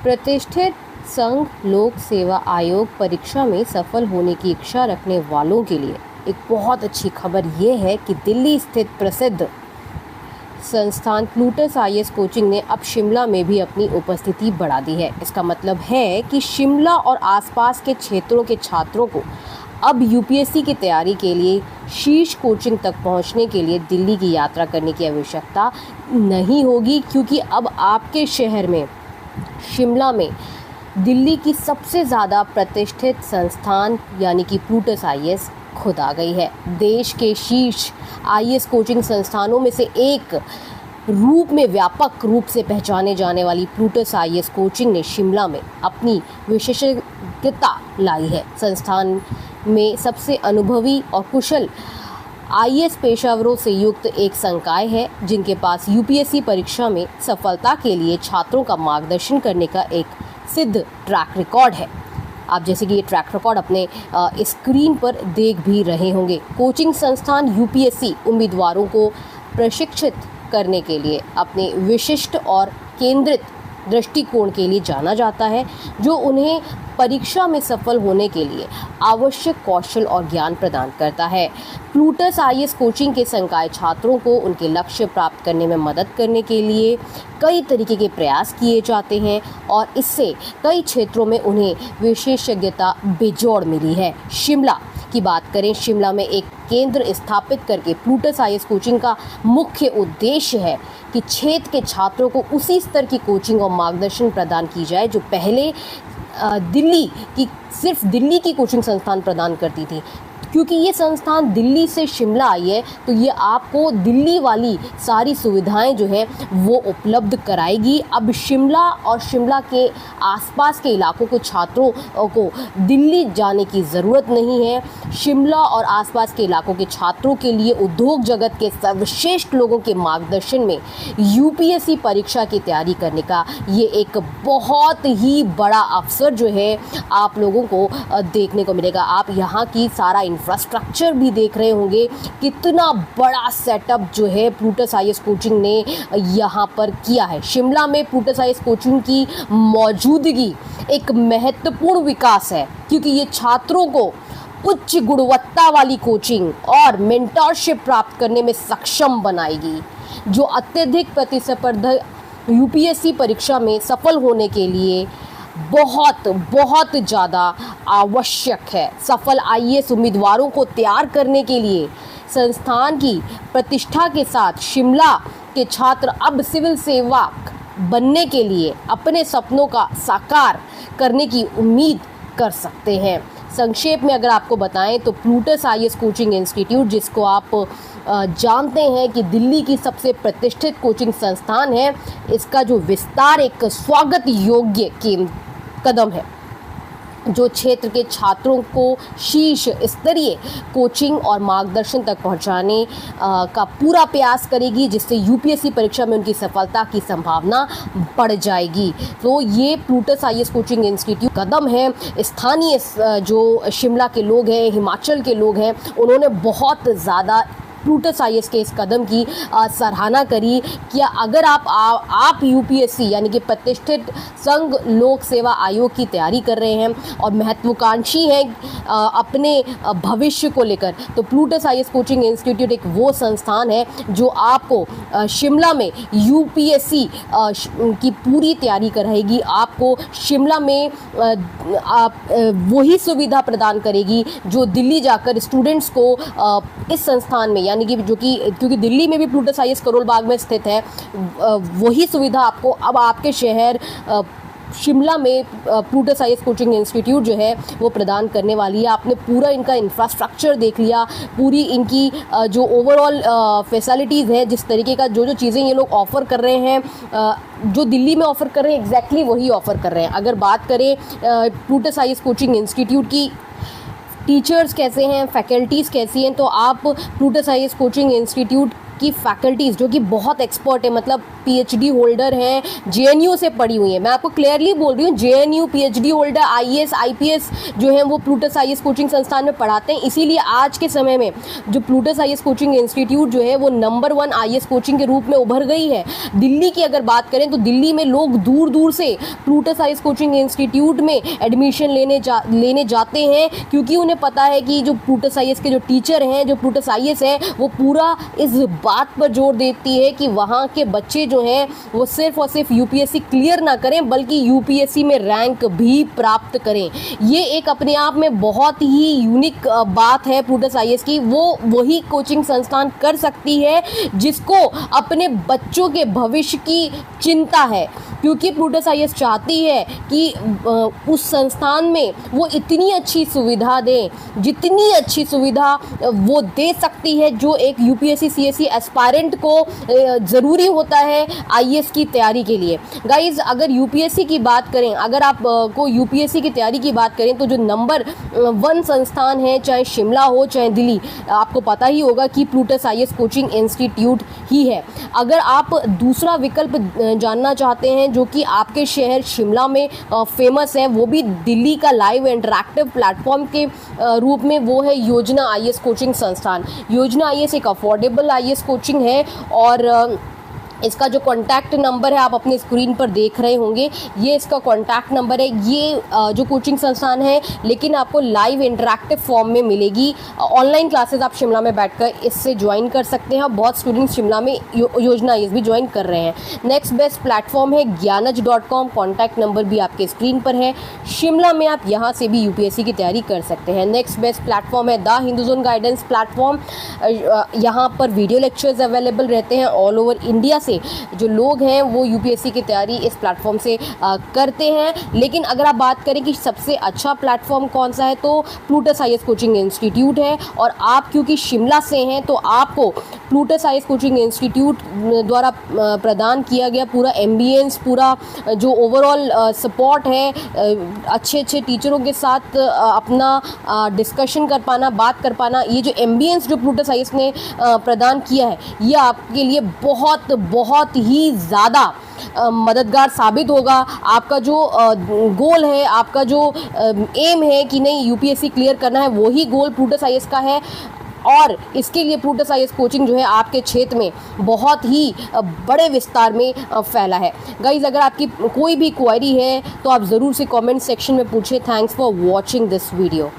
प्रतिष्ठित संघ लोक सेवा आयोग परीक्षा में सफल होने की इच्छा रखने वालों के लिए एक बहुत अच्छी खबर ये है कि दिल्ली स्थित प्रसिद्ध संस्थान प्लूटस आईएएस कोचिंग ने अब शिमला में भी अपनी उपस्थिति बढ़ा दी है। इसका मतलब है कि शिमला और आसपास के क्षेत्रों के छात्रों को अब यूपीएससी की तैयारी के लिए शीर्ष कोचिंग तक पहुंचने के लिए दिल्ली की यात्रा करने की आवश्यकता नहीं होगी, क्योंकि अब आपके शहर में शिमला में दिल्ली की सबसे ज़्यादा प्रतिष्ठित संस्थान यानी कि प्लूटस आईएएस खुद आ गई है। देश के शीर्ष आईएएस कोचिंग संस्थानों में से एक रूप में व्यापक रूप से पहचाने जाने वाली प्लूटस आईएएस कोचिंग ने शिमला में अपनी विशेषज्ञता लाई है। संस्थान में सबसे अनुभवी और कुशल आईएएस पेशेवरों से युक्त एक संकाय है, जिनके पास यूपीएससी परीक्षा में सफलता के लिए छात्रों का मार्गदर्शन करने का एक सिद्ध ट्रैक रिकॉर्ड है। आप जैसे कि ये ट्रैक रिकॉर्ड अपने स्क्रीन पर देख भी रहे होंगे। कोचिंग संस्थान यूपीएससी उम्मीदवारों को प्रशिक्षित करने के लिए अपने विशिष्ट और केंद्रित दृष्टिकोण के लिए जाना जाता है, जो उन्हें परीक्षा में सफल होने के लिए आवश्यक कौशल और ज्ञान प्रदान करता है। प्लूटस आईएएस कोचिंग के संकाय छात्रों को उनके लक्ष्य प्राप्त करने में मदद करने के लिए कई तरीके के प्रयास किए जाते हैं और इससे कई क्षेत्रों में उन्हें विशेषज्ञता बेजोड़ मिली है। शिमला की बात करें, शिमला में एक केंद्र स्थापित करके प्लूटस आईएएस कोचिंग का मुख्य उद्देश्य है कि क्षेत्र के छात्रों को उसी स्तर की कोचिंग और मार्गदर्शन प्रदान की जाए जो पहले सिर्फ दिल्ली की कोचिंग संस्थान प्रदान करती थी। क्योंकि ये संस्थान दिल्ली से शिमला आई है, तो ये आपको दिल्ली वाली सारी सुविधाएं जो है वो उपलब्ध कराएगी। अब शिमला और शिमला के आसपास के इलाकों को छात्रों को दिल्ली जाने की ज़रूरत नहीं है। शिमला और आसपास के इलाकों के छात्रों के लिए उद्योग जगत के सर्वश्रेष्ठ लोगों के मार्गदर्शन में यूपीएससी परीक्षा की तैयारी करने का ये एक बहुत ही बड़ा अवसर जो है आप लोगों को देखने को मिलेगा। आप यहाँ की सारा इंफ्रास्ट्रक्चर भी देख रहे होंगे, कितना बड़ा सेटअप जो है प्लूटस आईएएस कोचिंग ने यहाँ पर किया है। शिमला में प्लूटस आईएएस कोचिंग की मौजूदगी एक महत्वपूर्ण विकास है, क्योंकि ये छात्रों को उच्च गुणवत्ता वाली कोचिंग और मेंटरशिप प्राप्त करने में सक्षम बनाएगी, जो अत्यधिक प्रतिस्पर्धा यूपीएससी परीक्षा में सफल होने के लिए बहुत ज़्यादा आवश्यक है। सफल आईएएस उम्मीदवारों को तैयार करने के लिए संस्थान की प्रतिष्ठा के साथ शिमला के छात्र अब सिविल सेवक बनने के लिए अपने सपनों का साकार करने की उम्मीद कर सकते हैं। संक्षेप में अगर आपको बताएं तो प्लूटस आईएएस कोचिंग इंस्टीट्यूट, जिसको आप जानते हैं कि दिल्ली की सबसे प्रतिष्ठित कोचिंग संस्थान है, इसका जो विस्तार एक स्वागत योग्य कदम है, जो क्षेत्र के छात्रों को शीर्ष स्तरीय कोचिंग और मार्गदर्शन तक पहुंचाने का पूरा प्रयास करेगी, जिससे यूपीएससी परीक्षा में उनकी सफलता की संभावना बढ़ जाएगी। तो ये प्लूटस आईएएस कोचिंग इंस्टीट्यूट कदम है। स्थानीय जो शिमला के लोग हैं, हिमाचल के लोग हैं, उन्होंने बहुत ज़्यादा प्लूटस आईएएस के इस कदम की सराहना करी। क्या अगर आप यूपीएससी यानी कि प्रतिष्ठित संघ लोक सेवा आयोग की तैयारी कर रहे हैं और महत्वाकांक्षी हैं अपने भविष्य को लेकर, तो प्लूटस आईएएस कोचिंग इंस्टीट्यूट एक वो संस्थान है जो आपको शिमला में यूपीएससी की पूरी तैयारी कराएगी। आपको शिमला में वही सुविधा प्रदान करेगी जो दिल्ली जाकर स्टूडेंट्स को इस संस्थान में, यानी कि क्योंकि दिल्ली में भी प्लूटस आईएएस करोल बाग में स्थित है, वही सुविधा आपको अब आपके शहर शिमला में प्लूटस आईएएस कोचिंग इंस्टीट्यूट जो है वो प्रदान करने वाली है। आपने पूरा इनका इंफ्रास्ट्रक्चर देख लिया, पूरी इनकी जो ओवरऑल फैसिलिटीज़ है, जिस तरीके का जो चीज़ें ये लोग ऑफ़र कर रहे हैं, जो दिल्ली में ऑफ़र कर रहे हैं एग्जैक्टली वही ऑफ़र कर रहे हैं। अगर बात करें प्लूटस आईएएस कोचिंग इंस्टीट्यूट की टीचर्स कैसे हैं, फैकल्टीज़ कैसी हैं, तो आप प्लूटस आईएएस कोचिंग इंस्टीट्यूट की फैकल्टीज़ जो कि बहुत एक्सपर्ट है, मतलब पीएचडी होल्डर हैं, जेएनयू से पढ़ी हुई हैं, मैं आपको क्लियरली बोल रही हूँ, JNU PhD holder IAS IPS जो है वो प्लूटस आईएएस कोचिंग संस्थान में पढ़ाते हैं। इसीलिए आज के समय में जो प्लूटस आईएएस कोचिंग इंस्टीट्यूट जो है वो नंबर 1 आईएएस कोचिंग के रूप में उभर गई है। दिल्ली की अगर बात करें तो दिल्ली में लोग दूर दूर से प्लूटस आईएएस कोचिंग इंस्टीट्यूट में एडमिशन लेने जाते हैं, क्योंकि उन्हें पता है कि जो प्लूटस आईएएस के जो टीचर हैं, जो प्लूटस आईएएस है, वो पूरा इस बात पर जोर देती है कि वहाँ के बच्चे जो हैं वो सिर्फ और सिर्फ यूपीएससी क्लियर ना करें बल्कि यूपीएससी में रैंक भी प्राप्त करें। ये एक अपने आप में बहुत ही यूनिक बात है प्लूटस आईएएस की। वो वही कोचिंग संस्थान कर सकती है जिसको अपने बच्चों के भविष्य की चिंता है, क्योंकि प्लूटस आईएएस चाहती है कि उस संस्थान में वो इतनी अच्छी सुविधा दें, जितनी अच्छी सुविधा वो दे सकती है जो एक यूपीएससी सीएससी एस्पायरेंट को ज़रूरी होता है आईएएस की तैयारी के लिए। गाइज, अगर यूपीएससी की बात करें, अगर आप को यूपीएससी की तैयारी की बात करें तो जो नंबर 1 संस्थान है, चाहे शिमला हो चाहे दिल्ली, आपको पता ही होगा कि प्लूटस आईएएस कोचिंग इंस्टीट्यूट ही है। अगर आप दूसरा विकल्प जानना चाहते हैं जो कि आपके शहर शिमला में फेमस है, वो भी दिल्ली का लाइव इंटरैक्टिव प्लेटफॉर्म के रूप में, वो है योजना आईएएस कोचिंग संस्थान। योजना आईएएस एक अफोर्डेबल आईएएस कोचिंग है और इसका जो कॉन्टैक्ट नंबर है आप अपने स्क्रीन पर देख रहे होंगे, ये इसका कॉन्टैक्ट नंबर है। ये जो कोचिंग संस्थान है लेकिन आपको लाइव इंटरैक्टिव फॉर्म में मिलेगी। ऑनलाइन क्लासेस आप शिमला में बैठकर इससे ज्वाइन कर सकते हैं। बहुत स्टूडेंट्स शिमला में योजना आईएएस भी ज्वाइन कर रहे हैं। नेक्स्ट बेस्ट प्लेटफॉर्म है ज्ञानज.com, कॉन्टैक्ट नंबर भी आपके स्क्रीन पर है। शिमला में आप यहाँ से भी यूपीएससी की तैयारी कर सकते हैं। नेक्स्ट बेस्ट प्लेटफॉर्म है द हिंदुज़ोन गाइडेंस प्लेटफॉर्म। यहाँ पर वीडियो लेक्चर्स अवेलेबल रहते हैं ऑल ओवर इंडिया से। जो लोग हैं वो यूपीएससी की तैयारी इस प्लेटफॉर्म से करते हैं। लेकिन अगर आप बात करें कि सबसे अच्छा प्लेटफॉर्म कौन सा है तो प्लूटस आईएएस कोचिंग इंस्टीट्यूट है। और आप क्योंकि शिमला से हैं तो आपको प्लूटस आईएएस कोचिंग इंस्टीट्यूट द्वारा प्रदान किया गया पूरा एम्बियंस, पूरा जो ओवरऑल सपोर्ट है, अच्छे टीचरों के साथ अपना डिस्कशन कर पाना, बात कर पाना, ये जो एम्बियंस जो प्लूटस आईएएस ने प्रदान किया है, ये आपके लिए बहुत ही ज़्यादा मददगार साबित होगा। आपका जो गोल है, आपका जो एम है कि नहीं यूपीएससी क्लियर करना है, वही गोल प्लूटस आईएएस का है। और इसके लिए प्लूटस आईएएस कोचिंग जो है आपके क्षेत्र में बहुत ही बड़े विस्तार में फैला है। गाइज़, अगर आपकी कोई भी क्वेरी है तो आप ज़रूर से कमेंट सेक्शन में पूछें। Thanks for watching this video.